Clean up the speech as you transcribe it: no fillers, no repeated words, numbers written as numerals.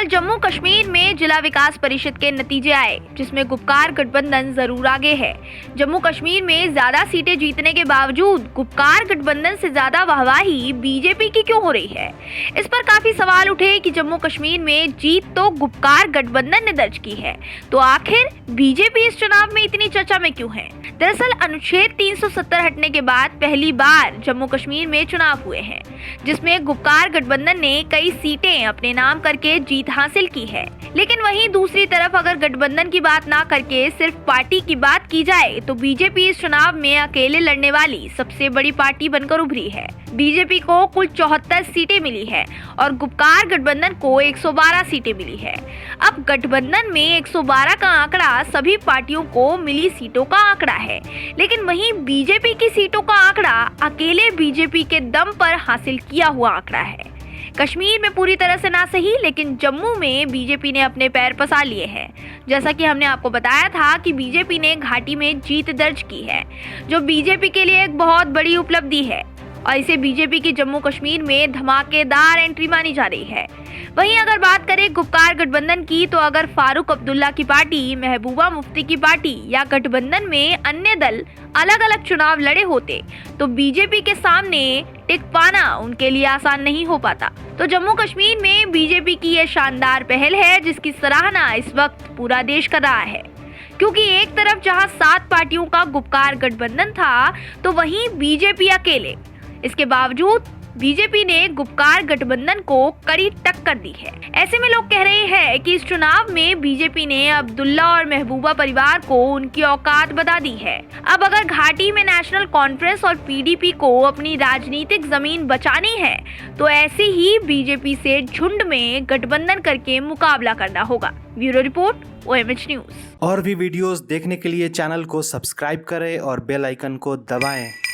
कल जम्मू कश्मीर में जिला विकास परिषद के नतीजे आए, जिसमें गुपकार गठबंधन जरूर आगे है। जम्मू कश्मीर में ज्यादा सीटें जीतने के बावजूद गुपकार गठबंधन से ज्यादा वाहवाही बीजेपी की क्यों हो रही है? इस पर काफी सवाल उठे कि जम्मू कश्मीर में जीत तो गुपकार गठबंधन ने दर्ज की है, तो आखिर बीजेपी इस चुनाव में इतनी चर्चा में क्यों है? दरअसल अनुच्छेद 370 हटने के बाद पहली बार जम्मू कश्मीर में चुनाव हुए हैं, जिसमें गुपकार गठबंधन ने कई सीटें अपने नाम करके जीत हासिल की है। लेकिन वहीं दूसरी तरफ अगर गठबंधन की बात ना करके सिर्फ पार्टी की बात की जाए तो बीजेपी इस चुनाव में अकेले लड़ने वाली सबसे बड़ी पार्टी बनकर उभरी है। बीजेपी को कुल 74 सीटें मिली है और गुपकार गठबंधन को 112 सीटें मिली है। अब गठबंधन में 112 का आंकड़ा सभी पार्टियों को मिली सीटों का आंकड़ा है, लेकिन वहीं बीजेपी की सीटों का आंकड़ा अकेले बीजेपी के दम पर हासिल किया हुआ आंकड़ा है। कश्मीर में पूरी तरह से ना सही, लेकिन जम्मू में बीजेपी ने अपने पैर पसार लिए हैं। जैसा कि हमने आपको बताया था कि बीजेपी ने घाटी में जीत दर्ज की है, जो बीजेपी के लिए एक बहुत बड़ी उपलब्धि है और इसे बीजेपी की जम्मू कश्मीर में धमाकेदार एंट्री मानी जा रही है। वहीं अगर बात करें गुपकार गठबंधन की, तो अगर फारूक अब्दुल्ला की पार्टी, महबूबा मुफ्ती की पार्टी या गठबंधन में अन्य दल अलग अलग चुनाव लड़े होते तो बीजेपी के सामने टिक पाना उनके लिए आसान नहीं हो पाता। तो जम्मू कश्मीर में बीजेपी की यह शानदार पहल है, जिसकी सराहना इस वक्त पूरा देश कर रहा है, क्योंकि एक तरफ जहां 7 पार्टियों का गुपकार गठबंधन था, तो वहीं बीजेपी अकेले। इसके बावजूद बीजेपी ने गुपकार गठबंधन को कड़ी टक्कर दी है। ऐसे में लोग कह रहे हैं कि इस चुनाव में बीजेपी ने अब्दुल्ला और महबूबा परिवार को उनकी औकात बता दी है। अब अगर घाटी में नेशनल कॉन्फ्रेंस और पीडीपी को अपनी राजनीतिक जमीन बचानी है, तो ऐसे ही बीजेपी से झुंड में गठबंधन करके मुकाबला करना होगा। Bureau report, OMH news. और भी वीडियोस देखने के लिए चैनल को सब्सक्राइब करें और बेल आइकन को दबाएं।